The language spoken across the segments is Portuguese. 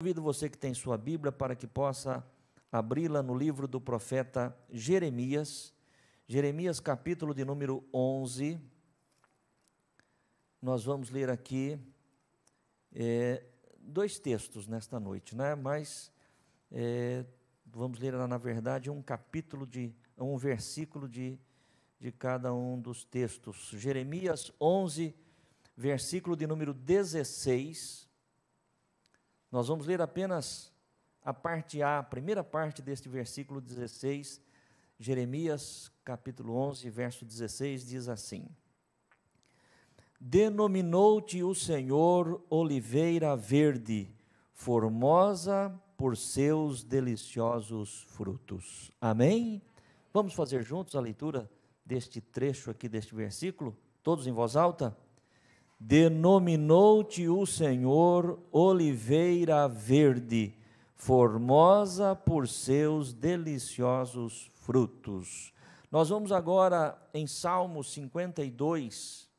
Convido você que tem sua Bíblia para que possa abri-la no livro do profeta Jeremias, Jeremias capítulo de número 11. Nós vamos ler aqui dois textos nesta noite, né? Mas vamos ler, na verdade, um versículo de cada um dos textos. Jeremias 11, versículo de número 16. Nós vamos ler apenas a parte A, a primeira parte deste versículo 16, Jeremias, capítulo 11, verso 16, diz assim: Denominou-te o Senhor oliveira verde, formosa por seus deliciosos frutos. Amém? Vamos fazer juntos a leitura deste trecho aqui, deste versículo, todos em voz alta? Denominou-te o Senhor oliveira verde, formosa por seus deliciosos frutos. Nós vamos agora em Salmo 52,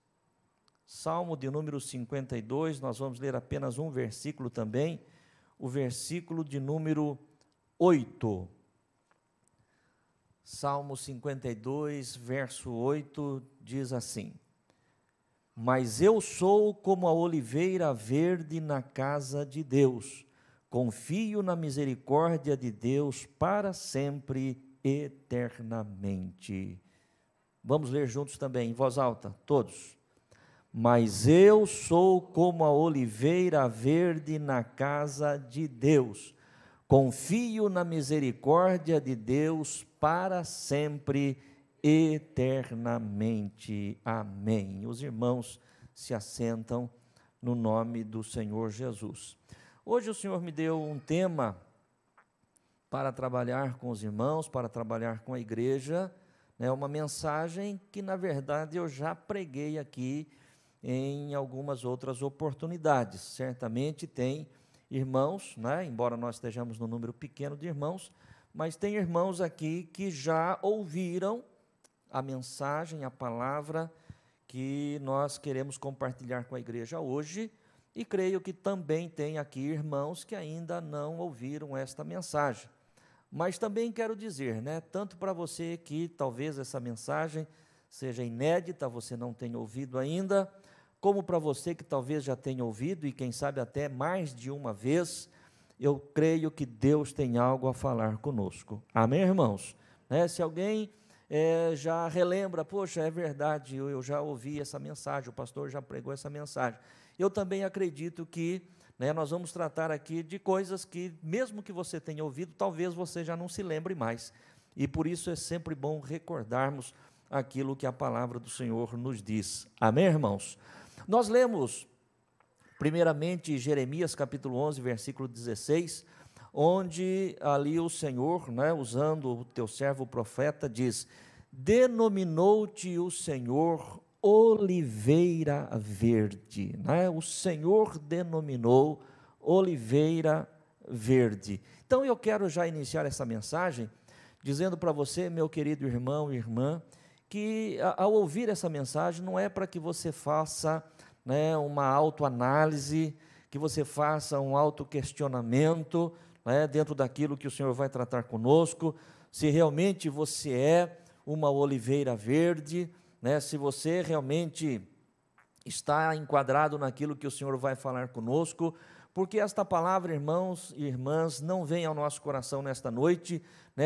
Salmo de número 52, nós vamos ler apenas um versículo também, o versículo de número 8. Salmo 52, verso 8, diz assim: Mas eu sou como a oliveira verde na casa de Deus, confio na misericórdia de Deus para sempre, eternamente. Vamos ler juntos também, em voz alta, todos. Mas eu sou como a oliveira verde na casa de Deus, confio na misericórdia de Deus para sempre, eternamente. Amém. Os irmãos se assentam no nome do Senhor Jesus. Hoje o Senhor me deu um tema para trabalhar com os irmãos, para trabalhar com a igreja, uma mensagem que na verdade eu já preguei aqui em algumas outras oportunidades. Certamente tem irmãos, embora nós estejamos no número pequeno de irmãos, mas tem irmãos aqui que já ouviram a mensagem, a palavra que nós queremos compartilhar com a igreja hoje, e creio que também tem aqui irmãos que ainda não ouviram esta mensagem. Mas também quero dizer, tanto para você que talvez essa mensagem seja inédita, você não tenha ouvido ainda, como para você que talvez já tenha ouvido e quem sabe até mais de uma vez, eu creio que Deus tem algo a falar conosco. Amém, irmãos? Se alguém já relembra, poxa, é verdade, eu já ouvi essa mensagem, o pastor já pregou essa mensagem. Eu também acredito que nós vamos tratar aqui de coisas que, mesmo que você tenha ouvido, talvez você já não se lembre mais. E por isso é sempre bom recordarmos aquilo que a palavra do Senhor nos diz. Amém, irmãos? Nós lemos, primeiramente, Jeremias capítulo 11, versículo 16, onde ali o Senhor, usando o teu servo profeta, diz: Denominou-te o Senhor oliveira verde. O Senhor denominou oliveira verde. Então eu quero já iniciar essa mensagem dizendo para você, meu querido irmão e irmã, que ao ouvir essa mensagem não é para que você faça uma autoanálise, que você faça um autoquestionamento dentro daquilo que o Senhor vai tratar conosco, se realmente você é uma oliveira verde, se você realmente está enquadrado naquilo que o Senhor vai falar conosco, porque esta palavra, irmãos e irmãs, não vem ao nosso coração nesta noite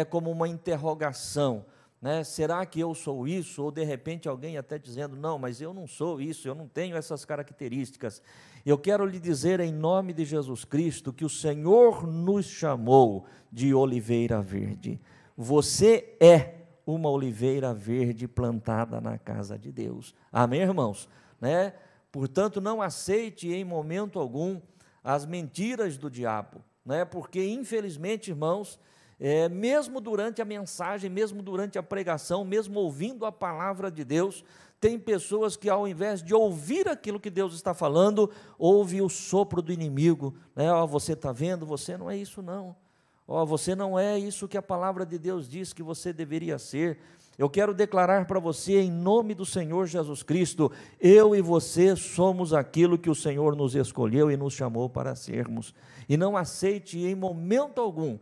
como uma interrogação, será que eu sou isso? Ou de repente alguém até dizendo, não, mas eu não sou isso, eu não tenho essas características. Eu quero lhe dizer em nome de Jesus Cristo que o Senhor nos chamou de oliveira verde. Você é uma oliveira verde plantada na casa de Deus. Amém, irmãos? Portanto, não aceite em momento algum as mentiras do diabo, porque infelizmente, irmãos, mesmo durante a mensagem, mesmo durante a pregação, mesmo ouvindo a palavra de Deus, tem pessoas que ao invés de ouvir aquilo que Deus está falando, ouve o sopro do inimigo, você está vendo, você não é isso não, você não é isso que a palavra de Deus diz que você deveria ser, Eu quero declarar para você, em nome do Senhor Jesus Cristo, eu e você somos aquilo que o Senhor nos escolheu e nos chamou para sermos. E não aceite em momento algum,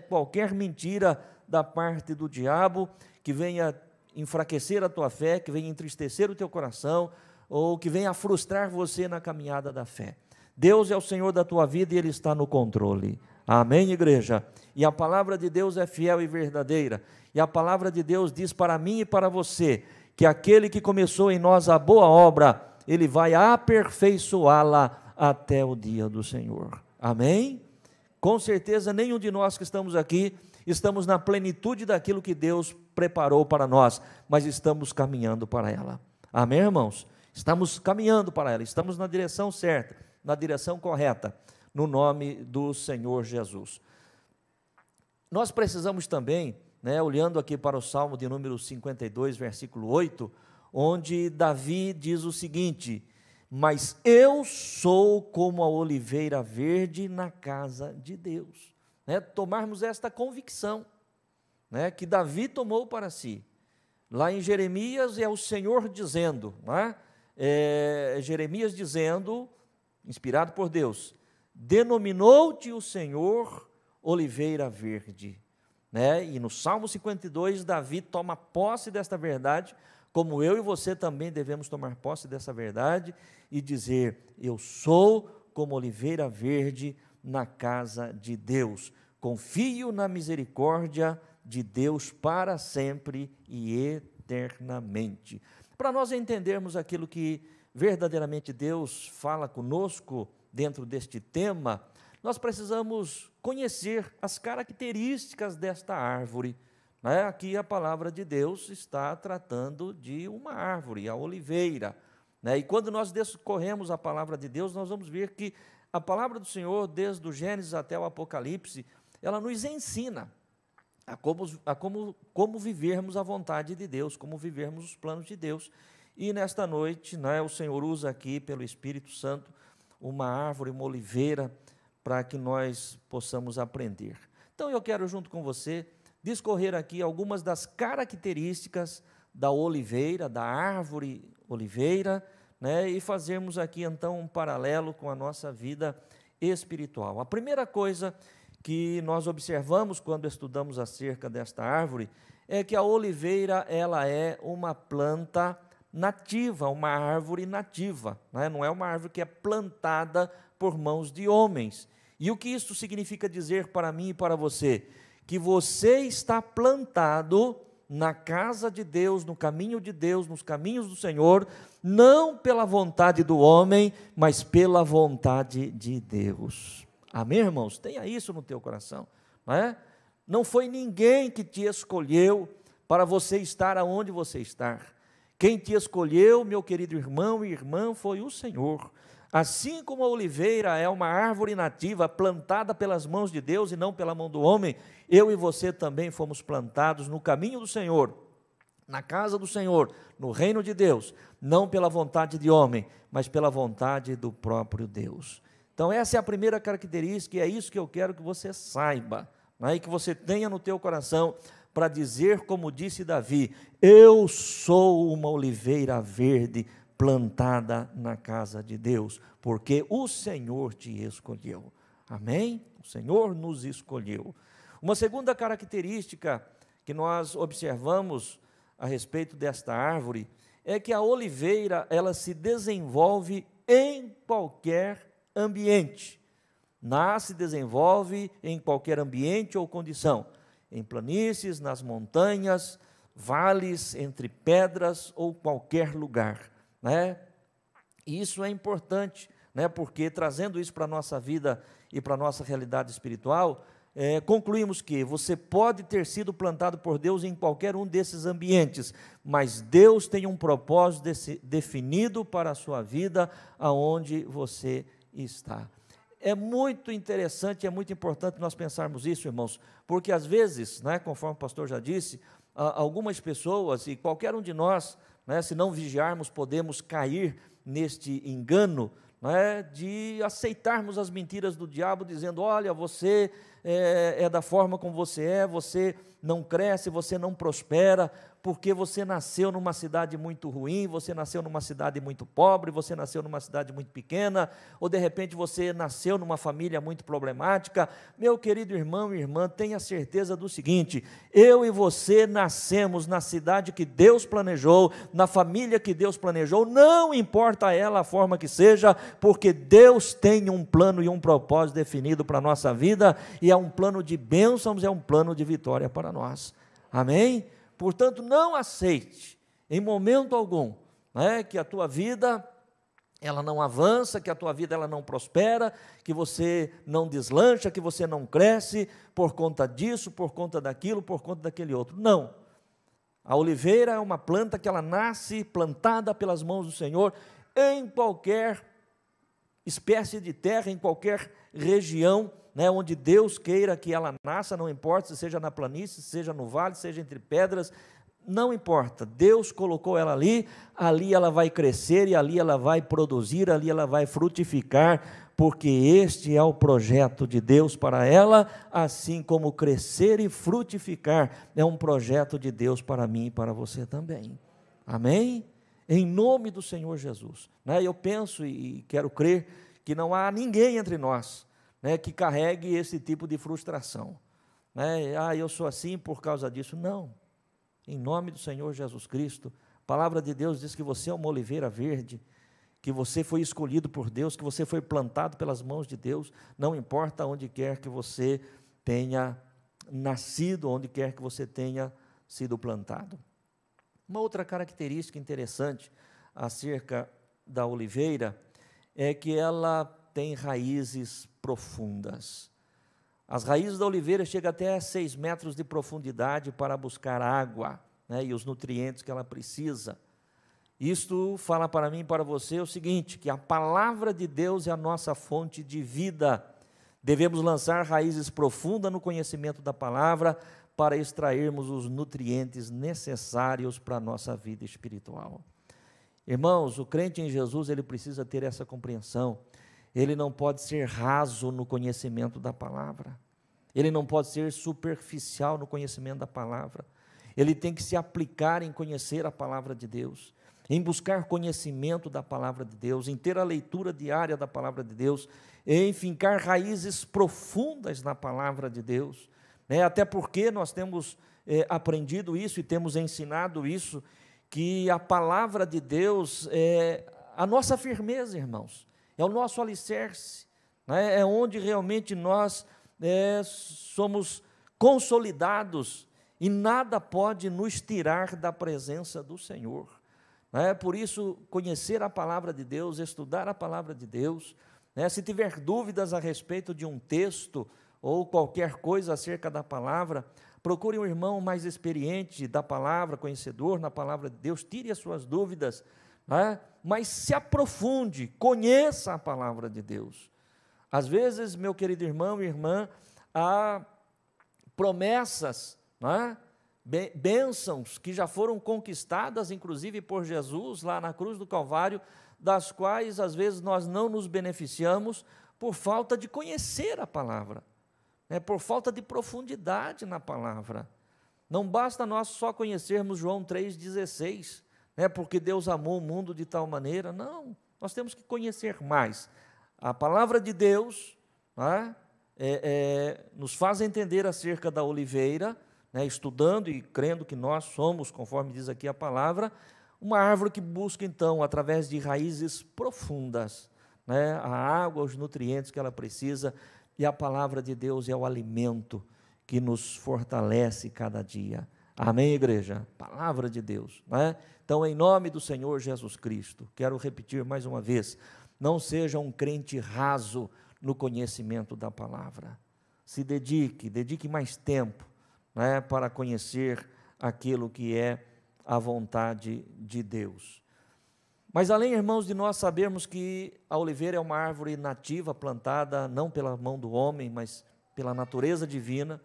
qualquer mentira da parte do diabo que venha enfraquecer a tua fé, que venha entristecer o teu coração, ou que venha frustrar você na caminhada da fé. Deus é o Senhor da tua vida e Ele está no controle. Amém, igreja? E a palavra de Deus é fiel e verdadeira. E a palavra de Deus diz para mim e para você, que aquele que começou em nós a boa obra, Ele vai aperfeiçoá-la até o dia do Senhor. Amém? Com certeza, nenhum de nós que estamos aqui, estamos na plenitude daquilo que Deus preparou para nós, mas estamos caminhando para ela. Amém, irmãos? Estamos caminhando para ela, estamos na direção certa, na direção correta, no nome do Senhor Jesus. Nós precisamos também, olhando aqui para o Salmo de número 52, versículo 8, onde Davi diz o seguinte: mas eu sou como a oliveira verde na casa de Deus. Tomarmos esta convicção, que Davi tomou para si. Lá em Jeremias é o Senhor dizendo, Jeremias dizendo, inspirado por Deus, denominou-te o Senhor oliveira verde. E no Salmo 52, Davi toma posse desta verdade, como eu e você também devemos tomar posse dessa verdade e dizer: eu sou como oliveira verde na casa de Deus, confio na misericórdia de Deus para sempre e eternamente. Para nós entendermos aquilo que verdadeiramente Deus fala conosco dentro deste tema, nós precisamos conhecer as características desta árvore. Aqui a palavra de Deus está tratando de uma árvore, a oliveira. E quando nós discorremos a palavra de Deus, nós vamos ver que a palavra do Senhor, desde o Gênesis até o Apocalipse, ela nos ensina a como vivermos a vontade de Deus, como vivermos os planos de Deus. E nesta noite, o Senhor usa aqui, pelo Espírito Santo, uma árvore, uma oliveira, para que nós possamos aprender. Então eu quero, junto com você, discorrer aqui algumas das características da oliveira, da árvore oliveira, e fazermos aqui então um paralelo com a nossa vida espiritual. A primeira coisa que nós observamos quando estudamos acerca desta árvore é que a oliveira, ela é uma planta nativa, uma árvore nativa, não é uma árvore que é plantada por mãos de homens. E o que isso significa dizer para mim e para você? Que você está plantado na casa de Deus, no caminho de Deus, nos caminhos do Senhor, não pela vontade do homem, mas pela vontade de Deus. Amém, irmãos? Tenha isso no teu coração, não é? Não foi ninguém que te escolheu para você estar aonde você está. Quem te escolheu, meu querido irmão e irmã, foi o Senhor. Assim como a oliveira é uma árvore nativa plantada pelas mãos de Deus e não pela mão do homem, eu e você também fomos plantados no caminho do Senhor, na casa do Senhor, no reino de Deus, não pela vontade de homem, mas pela vontade do próprio Deus. Então essa é a primeira característica e é isso que eu quero que você saiba, e que você tenha no teu coração, para dizer como disse Davi: eu sou uma oliveira verde plantada na casa de Deus, porque o Senhor te escolheu. Amém? O Senhor nos escolheu. Uma segunda característica que nós observamos a respeito desta árvore é que a oliveira, ela se desenvolve em qualquer ambiente. Nasce e desenvolve em qualquer ambiente ou condição, em planícies, nas montanhas, vales, entre pedras ou qualquer lugar. E isso é importante, porque trazendo isso para a nossa vida e para a nossa realidade espiritual, concluímos que você pode ter sido plantado por Deus em qualquer um desses ambientes, mas Deus tem um propósito definido para a sua vida, aonde você está. É muito interessante, é muito importante nós pensarmos isso, irmãos, porque às vezes, conforme o pastor já disse, algumas pessoas, e qualquer um de nós, se não vigiarmos, podemos cair neste engano, não é, de aceitarmos as mentiras do diabo, dizendo: olha, você é da forma como você não cresce, você não prospera, porque você nasceu numa cidade muito ruim, você nasceu numa cidade muito pobre, você nasceu numa cidade muito pequena, ou de repente você nasceu numa família muito problemática. Meu querido irmão e irmã, tenha certeza do seguinte: eu e você nascemos na cidade que Deus planejou, na família que Deus planejou, não importa ela a forma que seja, porque Deus tem um plano e um propósito definido para a nossa vida, e é um plano de bênçãos, é um plano de vitória para nós. Amém? Portanto, não aceite em momento algum, né, que a tua vida ela não avança, que a tua vida ela não prospera, que você não deslancha, que você não cresce por conta disso, por conta daquilo, por conta daquele outro. Não. A oliveira é uma planta que ela nasce plantada pelas mãos do Senhor em qualquer espécie de terra, em qualquer região, né, onde Deus queira que ela nasça, não importa se seja na planície, seja no vale, seja entre pedras, não importa, Deus colocou ela ali, ali ela vai crescer, e ali ela vai produzir, ali ela vai frutificar, porque este é o projeto de Deus para ela, assim como crescer e frutificar é um projeto de Deus para mim e para você também. Amém? Em nome do Senhor Jesus. Né? Eu penso e quero crer que não há ninguém entre nós, né, que carregue esse tipo de frustração. Né? Eu sou assim por causa disso. Não. Em nome do Senhor Jesus Cristo, a palavra de Deus diz que você é uma oliveira verde, que você foi escolhido por Deus, que você foi plantado pelas mãos de Deus, não importa onde quer que você tenha nascido, onde quer que você tenha sido plantado. Uma outra característica interessante acerca da oliveira é que ela tem raízes profundas. As raízes da oliveira chegam até 6 metros de profundidade para buscar água, né, e os nutrientes que ela precisa. Isto fala para mim e para você o seguinte, que a palavra de Deus é a nossa fonte de vida. Devemos lançar raízes profundas no conhecimento da palavra para extrairmos os nutrientes necessários para a nossa vida espiritual. Irmãos, o crente em Jesus, ele precisa ter essa compreensão. Ele não pode ser raso no conhecimento da palavra. Ele não pode ser superficial no conhecimento da palavra. Ele tem que se aplicar em conhecer a palavra de Deus, em buscar conhecimento da palavra de Deus, em ter a leitura diária da palavra de Deus, em fincar raízes profundas na palavra de Deus, né? Até porque nós temos aprendido isso e temos ensinado isso, que a palavra de Deus é a nossa firmeza, irmãos. É o nosso alicerce, né? É onde realmente nós somos consolidados e nada pode nos tirar da presença do Senhor. Né? Por isso, conhecer a palavra de Deus, estudar a palavra de Deus, né? Se tiver dúvidas a respeito de um texto ou qualquer coisa acerca da palavra, procure um irmão mais experiente da palavra, conhecedor na palavra de Deus, tire as suas dúvidas, né? Mas se aprofunde, conheça a palavra de Deus. Às vezes, meu querido irmão e irmã, há promessas, né? Bênçãos que já foram conquistadas, inclusive por Jesus, lá na cruz do Calvário, das quais, às vezes, nós não nos beneficiamos por falta de conhecer a palavra, né? Por falta de profundidade na palavra. Não basta nós só conhecermos João 3,16, porque Deus amou o mundo de tal maneira. Não, nós temos que conhecer mais. A palavra de Deus, né, nos faz entender acerca da oliveira, né, estudando e crendo que nós somos, conforme diz aqui a palavra, uma árvore que busca, então, através de raízes profundas, né, a água, os nutrientes que ela precisa, e a palavra de Deus é o alimento que nos fortalece cada dia. Amém, igreja? Palavra de Deus, né? Então, em nome do Senhor Jesus Cristo, quero repetir mais uma vez, não seja um crente raso no conhecimento da palavra. Se dedique mais tempo, né, para conhecer aquilo que é a vontade de Deus. Mas além, irmãos, de nós sabermos que a oliveira é uma árvore nativa, plantada não pela mão do homem, mas pela natureza divina,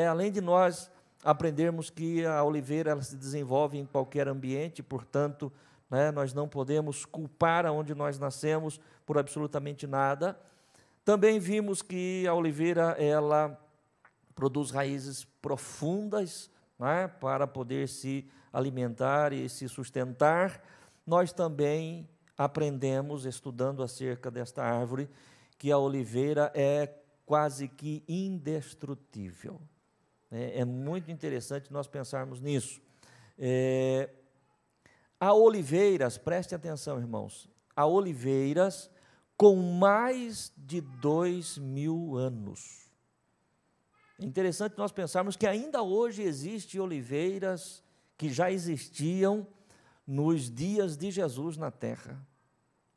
além de nós aprendermos que a oliveira ela se desenvolve em qualquer ambiente, portanto, né, nós não podemos culpar aonde nós nascemos, por absolutamente nada. Também vimos que a oliveira, ela produz raízes profundas, né, para poder se alimentar e se sustentar. Nós também aprendemos, estudando acerca desta árvore, que a oliveira é quase que indestrutível. É muito interessante nós pensarmos nisso. Há oliveiras, preste atenção, irmãos, há oliveiras com mais de 2.000 anos. É interessante nós pensarmos que ainda hoje existem oliveiras que já existiam nos dias de Jesus na terra.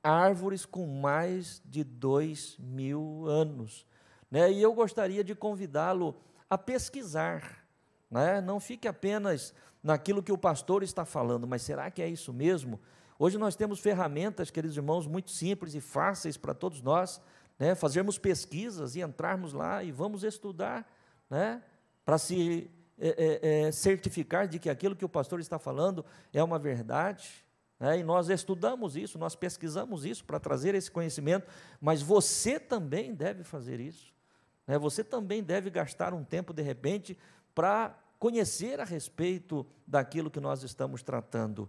Árvores com mais de 2.000 anos. Né? E eu gostaria de convidá-lo a pesquisar. Né? Não fique apenas naquilo que o pastor está falando, mas será que é isso mesmo? Hoje nós temos ferramentas, queridos irmãos, muito simples e fáceis para todos nós, né? Fazermos pesquisas e entrarmos lá e vamos estudar, né? Para se certificar de que aquilo que o pastor está falando é uma verdade. E nós estudamos isso, nós pesquisamos isso para trazer esse conhecimento, mas você também deve fazer isso. Você também deve gastar um tempo, de repente, para conhecer a respeito daquilo que nós estamos tratando.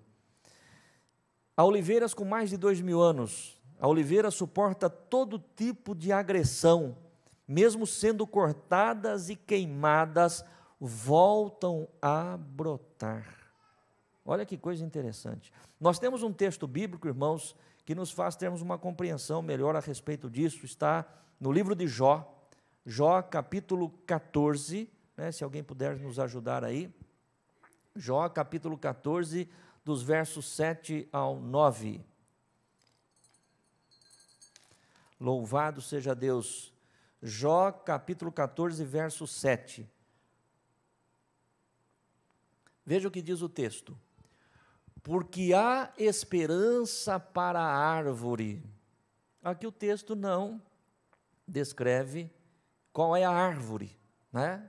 Há oliveiras com mais de 2.000 anos. A oliveira suporta todo tipo de agressão, mesmo sendo cortadas e queimadas, voltam a brotar. Olha que coisa interessante. Nós temos um texto bíblico, irmãos, que nos faz termos uma compreensão melhor a respeito disso. Está no livro de Jó, Jó capítulo 14, né, se alguém puder nos ajudar aí. Jó capítulo 14, dos versos 7 ao 9. Louvado seja Deus. Jó capítulo 14, verso 7. Veja o que diz o texto. Porque há esperança para a árvore. Aqui o texto não descreve qual é a árvore, né?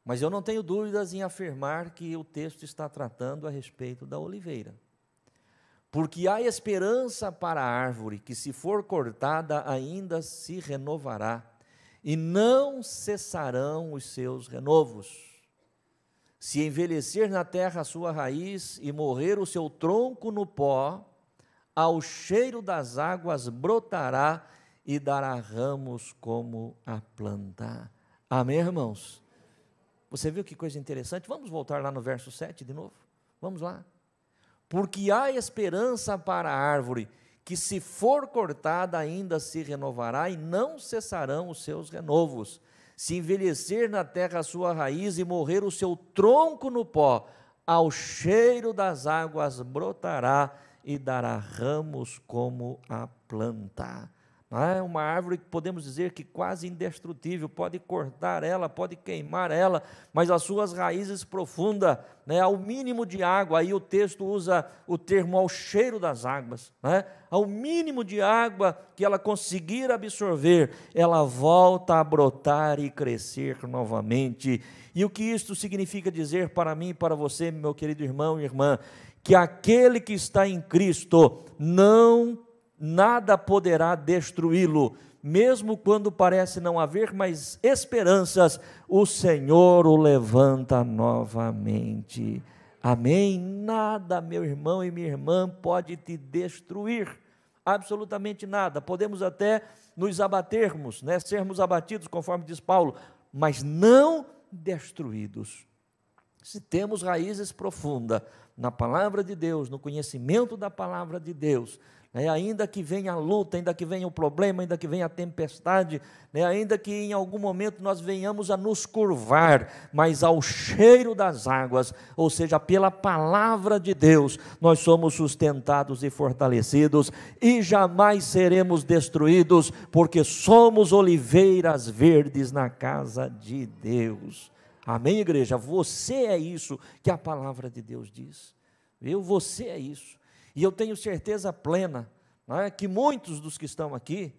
Mas eu não tenho dúvidas em afirmar que o texto está tratando a respeito da oliveira. Porque há esperança para a árvore, que se for cortada ainda se renovará, e não cessarão os seus renovos. Se envelhecer na terra a sua raiz e morrer o seu tronco no pó, ao cheiro das águas brotará e dará ramos como a planta. Amém, irmãos? Você viu que coisa interessante? Vamos voltar lá no verso 7 de novo? Vamos lá. Porque há esperança para a árvore, que se for cortada ainda se renovará e não cessarão os seus renovos. Se envelhecer na terra a sua raiz e morrer o seu tronco no pó, ao cheiro das águas brotará e dará ramos como a planta. É uma árvore que podemos dizer que quase indestrutível, pode cortar ela, pode queimar ela, mas as suas raízes profundas, ao mínimo de água, aí o texto usa o termo ao cheiro das águas, ao mínimo de água que ela conseguir absorver, ela volta a brotar e crescer novamente. E o que isto significa dizer para mim e para você, meu querido irmão e irmã, que aquele que está em Cristo nada poderá destruí-lo, mesmo quando parece não haver mais esperanças, o Senhor o levanta novamente. Amém? Nada, meu irmão e minha irmã, pode te destruir, absolutamente nada. Podemos até nos abatermos, sermos abatidos, conforme diz Paulo, mas não destruídos. Se temos raízes profundas na palavra de Deus, no conhecimento da palavra de Deus, ainda que venha a luta, ainda que venha o problema, ainda que venha a tempestade, ainda que em algum momento nós venhamos a nos curvar, mas ao cheiro das águas, ou seja, pela palavra de Deus, nós somos sustentados e fortalecidos, e jamais seremos destruídos, porque somos oliveiras verdes na casa de Deus. Amém, igreja? Você é isso que a palavra de Deus diz. Você é isso. E eu tenho certeza plena, que muitos dos que estão aqui,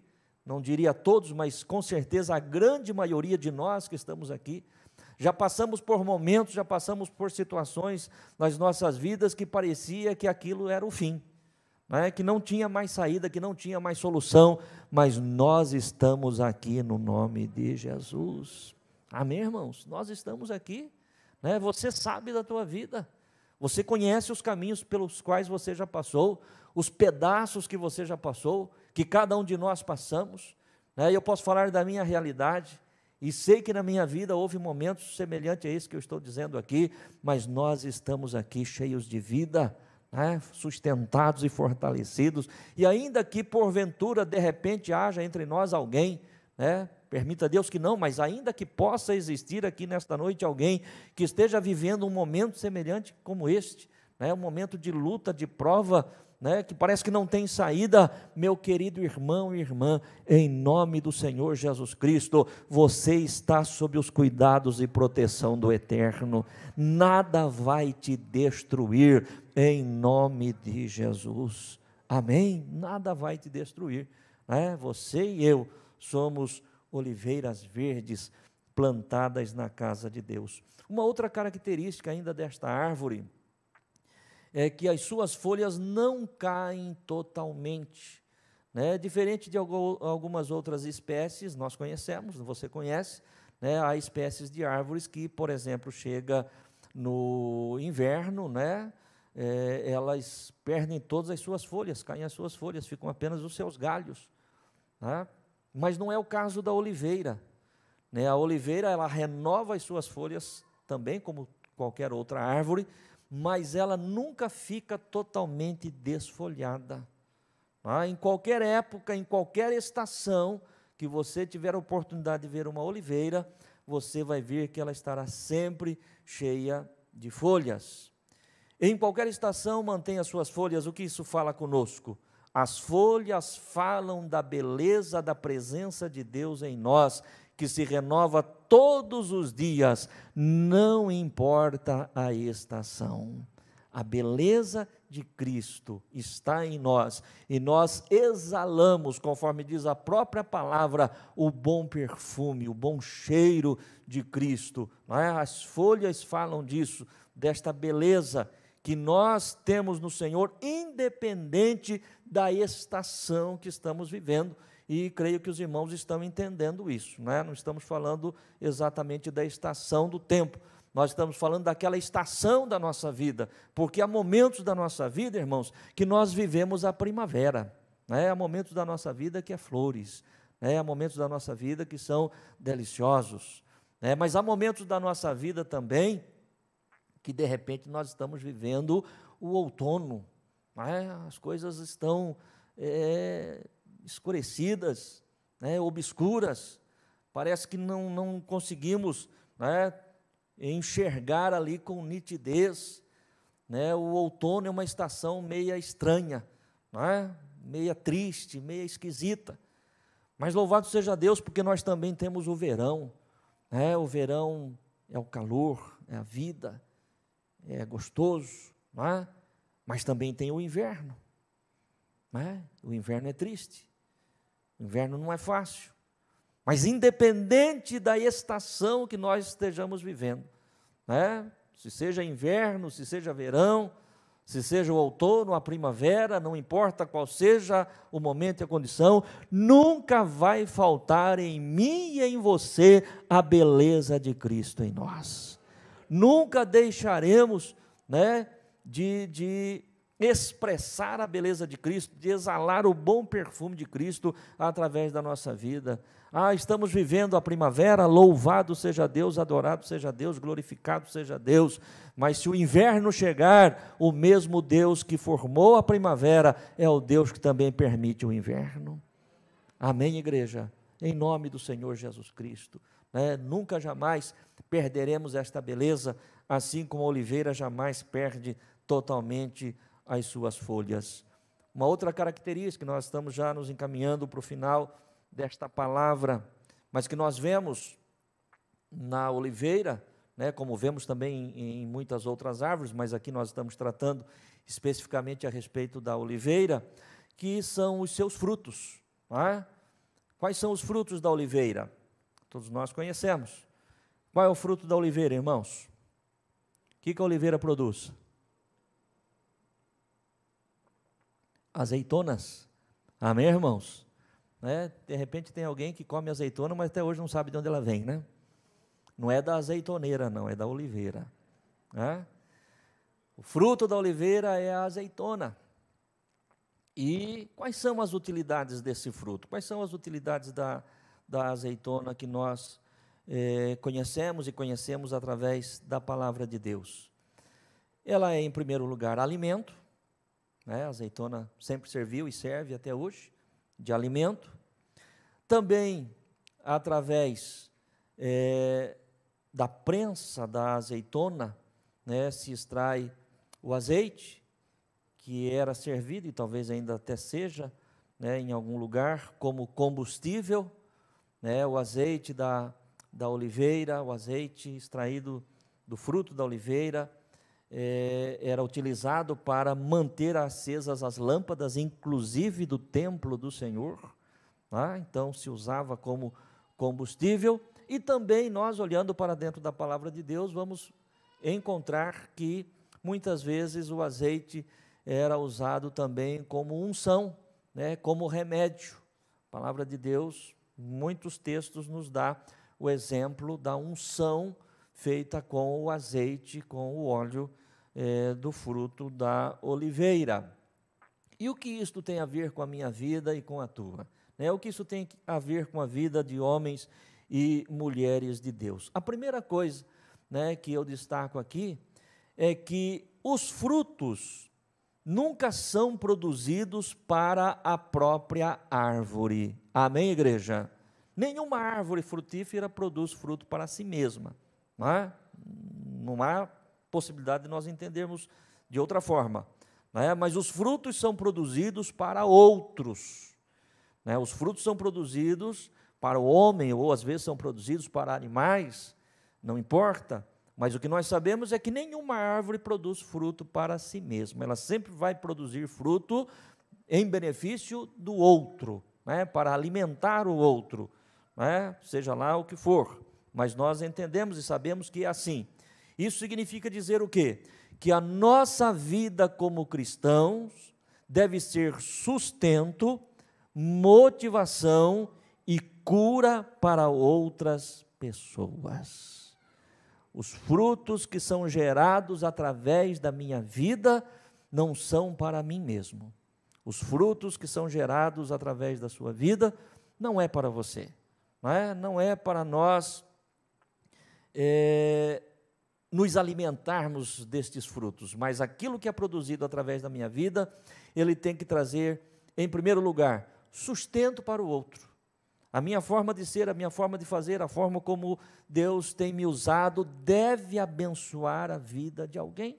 não diria todos, mas com certeza a grande maioria de nós que estamos aqui, já passamos por momentos, já passamos por situações nas nossas vidas que parecia que aquilo era o fim. que não tinha mais saída, que não tinha mais solução, mas nós estamos aqui no nome de Jesus. Amém, irmãos? Nós estamos aqui, Você sabe da tua vida, você conhece os caminhos pelos quais você já passou, os pedaços que você já passou, que cada um de nós passamos, Eu posso falar da minha realidade, e sei que na minha vida houve momentos semelhantes a esse que eu estou dizendo aqui, mas nós estamos aqui cheios de vida, sustentados e fortalecidos, e ainda que porventura de repente haja entre nós alguém, permita Deus que não, mas ainda que possa existir aqui nesta noite alguém que esteja vivendo um momento semelhante como este, um momento de luta, de prova, que parece que não tem saída, meu querido irmão e irmã, em nome do Senhor Jesus Cristo, você está sob os cuidados e proteção do Eterno, nada vai te destruir, em nome de Jesus, amém? Nada vai te destruir, Você e eu somos oliveiras verdes plantadas na casa de Deus. Uma outra característica ainda desta árvore é que as suas folhas não caem totalmente, Diferente de algumas outras espécies, nós conhecemos, você conhece, há espécies de árvores que, por exemplo, chega no inverno, elas perdem todas as suas folhas, caem as suas folhas, ficam apenas os seus galhos, Mas não é o caso da oliveira, A oliveira, ela renova as suas folhas também, como qualquer outra árvore, mas ela nunca fica totalmente desfolhada. Em qualquer época, em qualquer estação que você tiver a oportunidade de ver uma oliveira, você vai ver que ela estará sempre cheia de folhas. Em qualquer estação, mantém as suas folhas. O que isso fala conosco? As folhas falam da beleza da presença de Deus em nós, que se renova todos os dias, não importa a estação. A beleza de Cristo está em nós, e nós exalamos, conforme diz a própria palavra, o bom perfume, o bom cheiro de Cristo. As folhas falam disso, desta beleza que nós temos no Senhor, independente da estação que estamos vivendo, e creio que os irmãos estão entendendo isso, Não estamos falando exatamente da estação do tempo, nós estamos falando daquela estação da nossa vida, porque há momentos da nossa vida, irmãos, que nós vivemos a primavera, há momentos da nossa vida que é flores, há momentos da nossa vida que são deliciosos, mas há momentos da nossa vida também, que de repente nós estamos vivendo o outono, as coisas estão escurecidas, obscuras, parece que não conseguimos enxergar ali com nitidez, O outono é uma estação meia estranha, meia triste, meia esquisita, mas louvado seja Deus, porque nós também temos o verão, O verão é o calor, é a vida, é gostoso, mas também tem o inverno, O inverno é triste, o inverno não é fácil, mas independente da estação que nós estejamos vivendo, se seja inverno, se seja verão, se seja o outono, a primavera, não importa qual seja o momento e a condição, nunca vai faltar em mim e em você a beleza de Cristo em nós. Nunca deixaremos, de expressar a beleza de Cristo, de exalar o bom perfume de Cristo através da nossa vida. Estamos vivendo a primavera, louvado seja Deus, adorado seja Deus, glorificado seja Deus, mas se o inverno chegar, o mesmo Deus que formou a primavera é o Deus que também permite o inverno. Amém, igreja? Em nome do Senhor Jesus Cristo, nunca jamais perderemos esta beleza, assim como a oliveira jamais perde totalmente as suas folhas. Uma outra característica, nós estamos já nos encaminhando para o final desta palavra, mas que nós vemos na oliveira, como vemos também em muitas outras árvores, mas aqui nós estamos tratando especificamente a respeito da oliveira, que são os seus frutos. Quais são os frutos da oliveira? Todos nós conhecemos. Qual é o fruto da oliveira, irmãos? O que a oliveira produz? azeitonas. Amém, irmãos? Né? De repente tem alguém que come azeitona, mas até hoje não sabe de onde ela vem, né? Não é da azeitoneira, não, é da oliveira. Né? O fruto da oliveira é a azeitona. E quais são as utilidades desse fruto? Quais são as utilidades da azeitona que nós conhecemos e conhecemos através da palavra de Deus? Ela é, em primeiro lugar, alimento, né? A azeitona sempre serviu e serve até hoje, de alimento. Também, através da prensa da azeitona, né, se extrai o azeite, que era servido, e talvez ainda até seja, né, em algum lugar, como combustível, né, o azeite da oliveira, o azeite extraído do fruto da oliveira, era utilizado para manter acesas as lâmpadas, inclusive do templo do Senhor, tá? Então se usava como combustível. E também nós, olhando para dentro da palavra de Deus, vamos encontrar que muitas vezes o azeite era usado também como unção, né, como remédio. A palavra de Deus, muitos textos nos dá o exemplo da unção feita com o azeite, com o óleo do fruto da oliveira. E o que isto tem a ver com a minha vida e com a tua? Né? O que isso tem a ver com a vida de homens e mulheres de Deus? A primeira coisa, né, que eu destaco aqui é que os frutos nunca são produzidos para a própria árvore. Amém, igreja? Nenhuma árvore frutífera produz fruto para si mesma. Não é? Não há possibilidade de nós entendermos de outra forma. Não é? Mas os frutos são produzidos para outros. Né? Os frutos são produzidos para o homem, ou às vezes são produzidos para animais, não importa. Mas o que nós sabemos é que nenhuma árvore produz fruto para si mesma. Ela sempre vai produzir fruto em benefício do outro, né? Para alimentar o outro, né? Seja lá o que for. Mas nós entendemos e sabemos que é assim. Isso significa dizer o quê? Que a nossa vida como cristãos deve ser sustento, motivação e cura para outras pessoas. Os frutos que são gerados através da minha vida não são para mim mesmo. Os frutos que são gerados através da sua vida não é para você. Não é para nós nos alimentarmos destes frutos, mas aquilo que é produzido através da minha vida, ele tem que trazer, em primeiro lugar, sustento para o outro. A minha forma de ser, a minha forma de fazer, a forma como Deus tem me usado, deve abençoar a vida de alguém,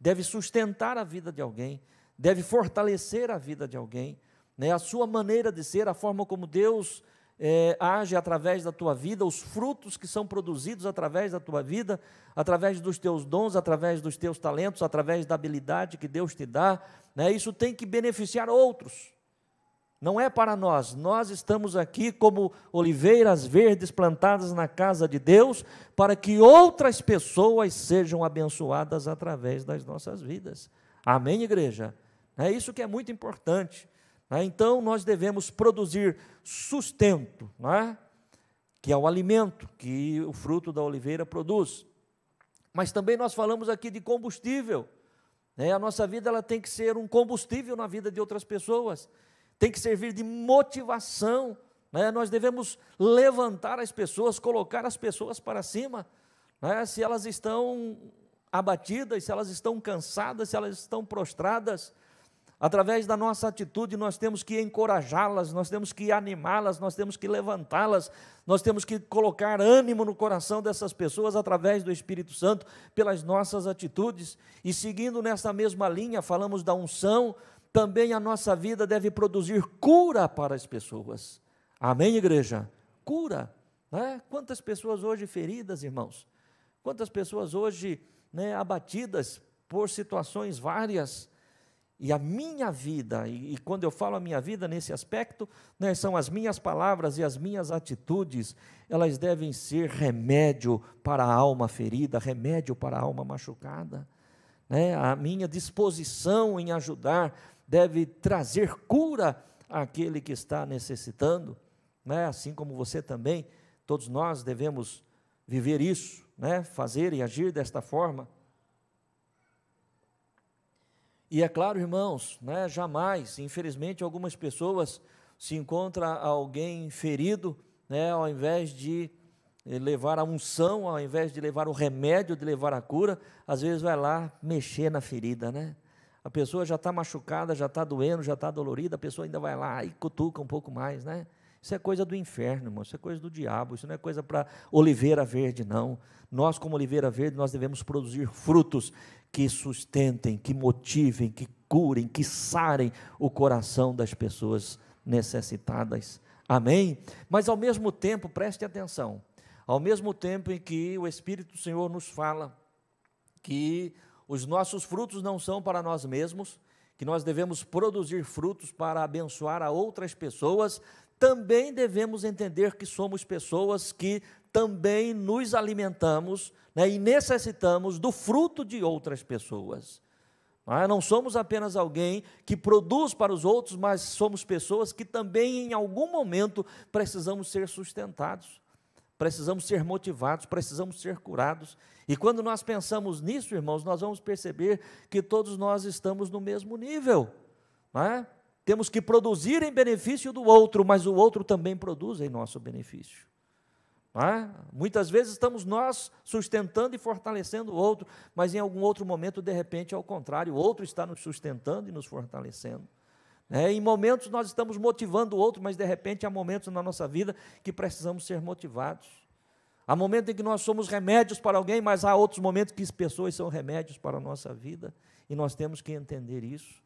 deve sustentar a vida de alguém, deve fortalecer a vida de alguém, né? A sua maneira de ser, a forma como Deus age através da tua vida, os frutos que são produzidos através da tua vida, através dos teus dons, através dos teus talentos, através da habilidade que Deus te dá, né? Isso tem que beneficiar outros. Não é para nós, nós estamos aqui como oliveiras verdes plantadas na casa de Deus, para que outras pessoas sejam abençoadas através das nossas vidas. Amém, igreja? É isso que é muito importante. Então, nós devemos produzir sustento, que é o alimento que o fruto da oliveira produz. Mas também nós falamos aqui de combustível. A nossa vida ela tem que ser um combustível na vida de outras pessoas. Tem que servir de motivação, Nós devemos levantar as pessoas, colocar as pessoas para cima, Se elas estão abatidas, se elas estão cansadas, se elas estão prostradas, através da nossa atitude nós temos que encorajá-las, nós temos que animá-las, nós temos que levantá-las, nós temos que colocar ânimo no coração dessas pessoas através do Espírito Santo, pelas nossas atitudes. E seguindo nessa mesma linha, falamos da unção, também a nossa vida deve produzir cura para as pessoas. Amém, igreja? Cura. Quantas pessoas hoje feridas, irmãos? Quantas pessoas hoje abatidas por situações várias? E a minha vida, e quando eu falo a minha vida nesse aspecto, são as minhas palavras e as minhas atitudes, elas devem ser remédio para a alma ferida, remédio para a alma machucada. A minha disposição em ajudar deve trazer cura àquele que está necessitando, né? Assim como você também, todos nós devemos viver isso, né? Fazer e agir desta forma. E é claro, irmãos, né? Jamais, infelizmente, algumas pessoas se encontram alguém ferido, né? Ao invés de levar a unção, ao invés de levar o remédio, de levar a cura, às vezes vai lá mexer na ferida, né? A pessoa já está machucada, já está doendo, já está dolorida, a pessoa ainda vai lá e cutuca um pouco mais, né? Isso é coisa do inferno, irmão, isso é coisa do diabo, isso não é coisa para oliveira verde, não. Nós, como oliveira verde, nós devemos produzir frutos que sustentem, que motivem, que curem, que sarem o coração das pessoas necessitadas. Amém? Mas ao mesmo tempo, preste atenção, ao mesmo tempo em que o Espírito do Senhor nos fala que os nossos frutos não são para nós mesmos, que nós devemos produzir frutos para abençoar a outras pessoas, também devemos entender que somos pessoas que também nos alimentamos, né, e necessitamos do fruto de outras pessoas. Não somos apenas alguém que produz para os outros, mas somos pessoas que também em algum momento precisamos ser sustentados, precisamos ser motivados, precisamos ser curados. E quando nós pensamos nisso, irmãos, nós vamos perceber que todos nós estamos no mesmo nível, não é? Temos que produzir em benefício do outro, mas o outro também produz em nosso benefício. Não é? Muitas vezes estamos nós sustentando e fortalecendo o outro, mas em algum outro momento, de repente, ao contrário, o outro está nos sustentando e nos fortalecendo. Em momentos nós estamos motivando o outro, mas de repente há momentos na nossa vida que precisamos ser motivados. Há momentos em que nós somos remédios para alguém, mas há outros momentos que as pessoas são remédios para a nossa vida, e nós temos que entender isso.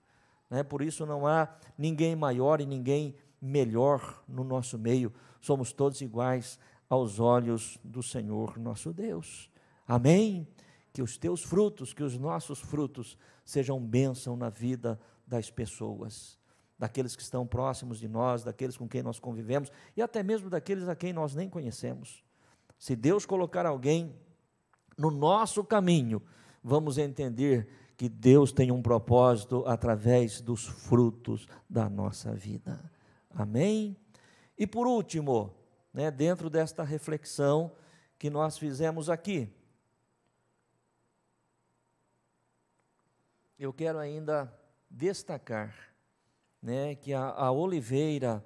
Por isso não há ninguém maior e ninguém melhor no nosso meio, somos todos iguais aos olhos do Senhor nosso Deus. Amém? Que os teus frutos, que os nossos frutos sejam bênção na vida das pessoas, daqueles que estão próximos de nós, daqueles com quem nós convivemos e até mesmo daqueles a quem nós nem conhecemos. Se Deus colocar alguém no nosso caminho, vamos entender que Deus tem um propósito através dos frutos da nossa vida. Amém? E por último, dentro desta reflexão que nós fizemos aqui, eu quero ainda destacar, que a oliveira,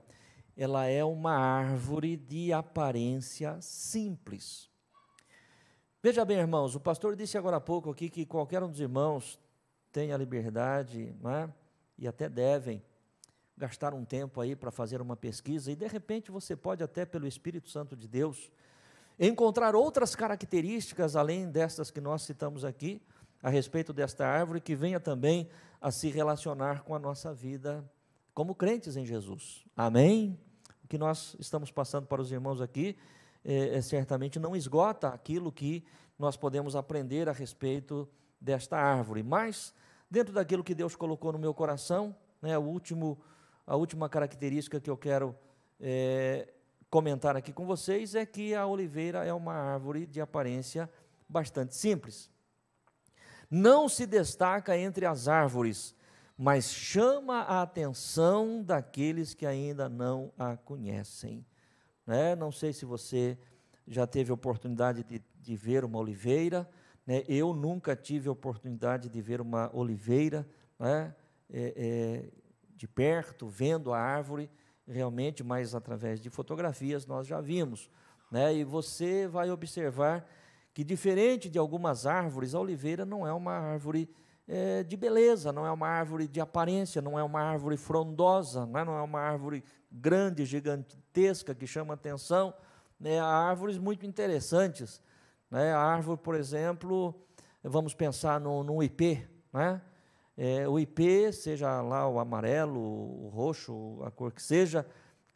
ela é uma árvore de aparência simples. Veja bem, irmãos, o pastor disse agora há pouco aqui que qualquer um dos irmãos tem a liberdade, e até devem gastar um tempo aí para fazer uma pesquisa, e de repente você pode até, pelo Espírito Santo de Deus, encontrar outras características, além destas que nós citamos aqui, a respeito desta árvore, que venha também a se relacionar com a nossa vida como crentes em Jesus. Amém? O que nós estamos passando para os irmãos aqui, certamente não esgota aquilo que nós podemos aprender a respeito desta árvore, mas dentro daquilo que Deus colocou no meu coração, a última característica que eu quero comentar aqui com vocês é que a oliveira é uma árvore de aparência bastante simples. Não se destaca entre as árvores, mas chama a atenção daqueles que ainda não a conhecem. Não sei se você já teve a oportunidade de ver uma oliveira, eu nunca tive a oportunidade de ver uma oliveira, de perto, vendo a árvore, realmente, mas através de fotografias nós já vimos, e você vai observar que, diferente de algumas árvores, a oliveira não é uma árvore de beleza, não é uma árvore de aparência, não é uma árvore frondosa, não é uma árvore grande, gigantesca, que chama atenção. Há árvores muito interessantes, a árvore, por exemplo, vamos pensar no ipê, o ipê, seja lá o amarelo, o roxo, a cor que seja,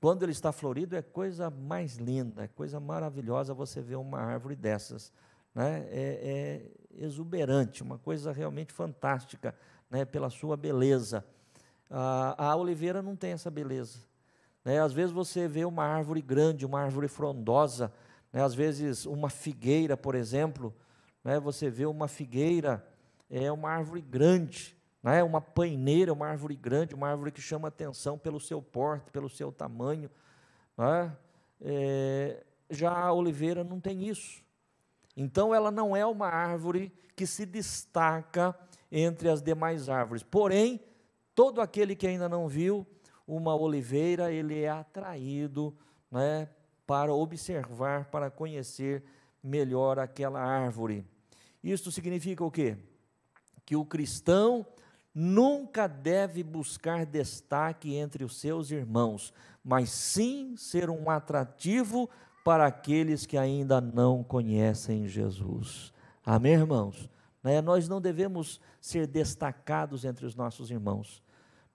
quando ele está florido, é coisa mais linda, é coisa maravilhosa você ver uma árvore dessas, é exuberante, uma coisa realmente fantástica, pela sua beleza. A oliveira não tem essa beleza, às vezes você vê uma árvore grande, uma árvore frondosa, às vezes uma figueira, por exemplo, você vê uma figueira, é uma árvore grande, né? Uma paineira, uma árvore grande, uma árvore que chama atenção pelo seu porte, pelo seu tamanho, né? Já a oliveira não tem isso. Então, ela não é uma árvore que se destaca entre as demais árvores. Porém, todo aquele que ainda não viu uma oliveira, ele é atraído, né, para observar, para conhecer melhor aquela árvore. Isso significa o quê? Que o cristão nunca deve buscar destaque entre os seus irmãos, mas sim ser um atrativo para aqueles que ainda não conhecem Jesus. Amém, irmãos? Nós não devemos ser destacados entre os nossos irmãos,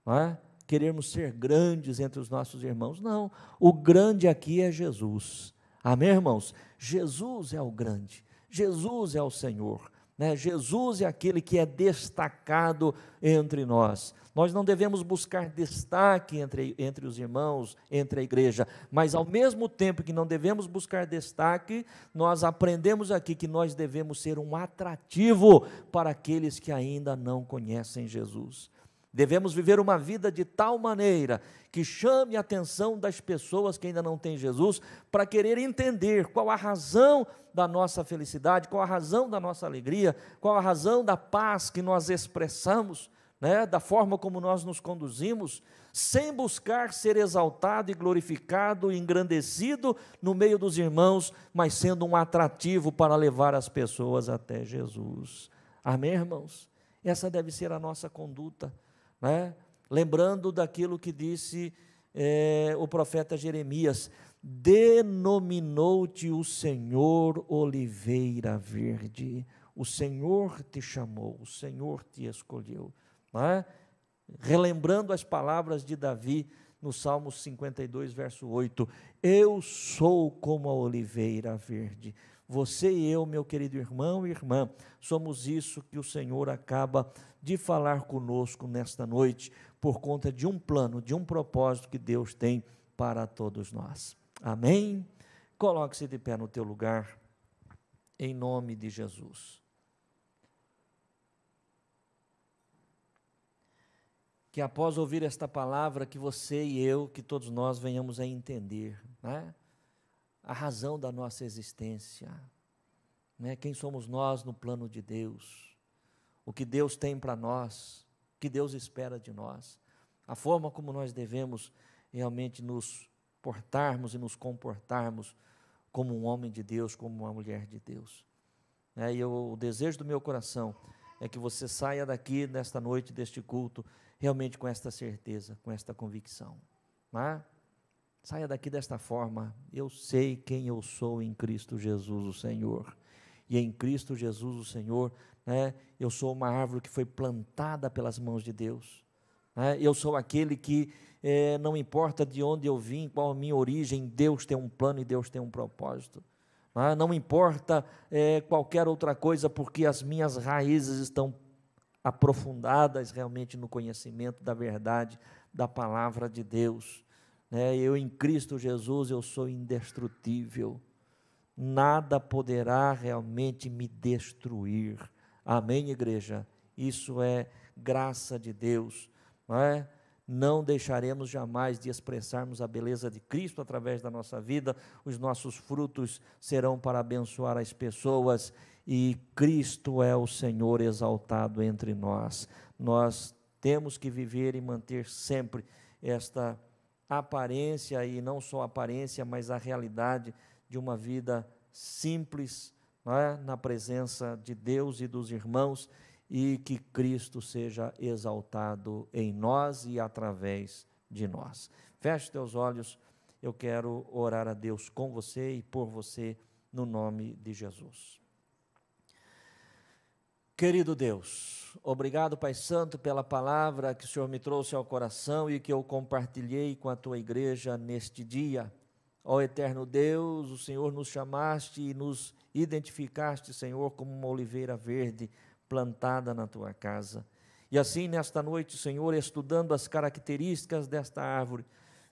não é? Queremos ser grandes entre os nossos irmãos, não. O grande aqui é Jesus. Amém, irmãos? Jesus é o grande, Jesus é o Senhor, né? Jesus é aquele que é destacado entre nós. Nós não devemos buscar destaque entre os irmãos, entre a igreja, mas ao mesmo tempo que não devemos buscar destaque, nós aprendemos aqui que nós devemos ser um atrativo para aqueles que ainda não conhecem Jesus. Devemos viver uma vida de tal maneira que chame a atenção das pessoas que ainda não têm Jesus, para querer entender qual a razão da nossa felicidade, qual a razão da nossa alegria, qual a razão da paz que nós expressamos, né, da forma como nós nos conduzimos, sem buscar ser exaltado e glorificado e engrandecido no meio dos irmãos, mas sendo um atrativo para levar as pessoas até Jesus. Amém, irmãos? Essa deve ser a nossa conduta, né? Lembrando daquilo que disse o profeta Jeremias: denominou-te o Senhor oliveira verde. O Senhor te chamou, o Senhor te escolheu, não é? Relembrando as palavras de Davi no Salmo 52, verso 8: eu sou como a oliveira verde. Você e eu, meu querido irmão e irmã, somos isso que o Senhor acaba de falar conosco nesta noite, por conta de um plano, de um propósito que Deus tem para todos nós. Amém? Coloque-se de pé no teu lugar, em nome de Jesus. Que após ouvir esta palavra, que você e eu, que todos nós venhamos a entender, né, a razão da nossa existência, né, quem somos nós no plano de Deus, o que Deus tem para nós, o que Deus espera de nós, a forma como nós devemos realmente nos portarmos e nos comportarmos como um homem de Deus, como uma mulher de Deus. E o desejo do meu coração é que você saia daqui nesta noite, deste culto, realmente com esta certeza, com esta convicção, né? Saia daqui desta forma: eu sei quem eu sou em Cristo Jesus o Senhor, e em Cristo Jesus o Senhor, né, eu sou uma árvore que foi plantada pelas mãos de Deus, né? Eu sou aquele que não importa de onde eu vim, qual a minha origem, Deus tem um plano e Deus tem um propósito, né? Não importa qualquer outra coisa, porque as minhas raízes estão aprofundadas realmente no conhecimento da verdade, da palavra de Deus, né? Eu em Cristo Jesus, eu sou indestrutível, nada poderá realmente me destruir. Amém, igreja? Isso é graça de Deus, não é? Não deixaremos jamais de expressarmos a beleza de Cristo através da nossa vida, os nossos frutos serão para abençoar as pessoas, e Cristo é o Senhor exaltado entre nós. Nós temos que viver e manter sempre esta aparência, e não só aparência, mas a realidade de uma vida simples, não é? Na presença de Deus e dos irmãos, e que Cristo seja exaltado em nós e através de nós. Feche teus olhos, eu quero orar a Deus com você e por você, no nome de Jesus. Querido Deus, obrigado, Pai Santo, pela palavra que o Senhor me trouxe ao coração e que eu compartilhei com a Tua igreja neste dia. Ó eterno Deus, o Senhor nos chamaste e nos identificaste, Senhor, como uma oliveira verde plantada na Tua casa. E assim, nesta noite, Senhor, estudando as características desta árvore,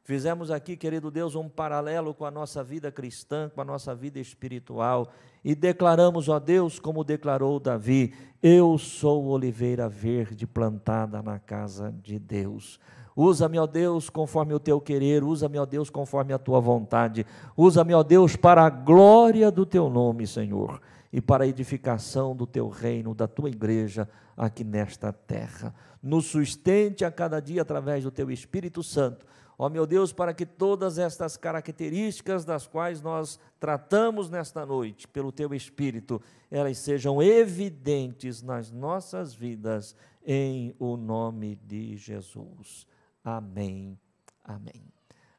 Fizemos aqui, querido Deus, um paralelo com a nossa vida cristã, com a nossa vida espiritual, e declaramos, ó Deus, como declarou Davi: eu sou oliveira verde plantada na casa de Deus. Usa-me, ó Deus, conforme o teu querer, usa-me, ó Deus, conforme a tua vontade, usa-me, ó Deus, para a glória do teu nome, Senhor, e para a edificação do teu reino, da tua igreja, aqui nesta terra. Nos sustente a cada dia através do teu Espírito Santo, ó meu Deus, para que todas estas características das quais nós tratamos nesta noite, pelo teu Espírito, elas sejam evidentes nas nossas vidas, em o nome de Jesus. Amém, amém,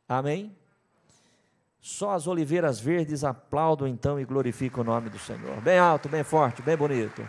amém. Só as oliveiras verdes aplaudam então e glorificam o nome do Senhor. Bem alto, bem forte, bem bonito.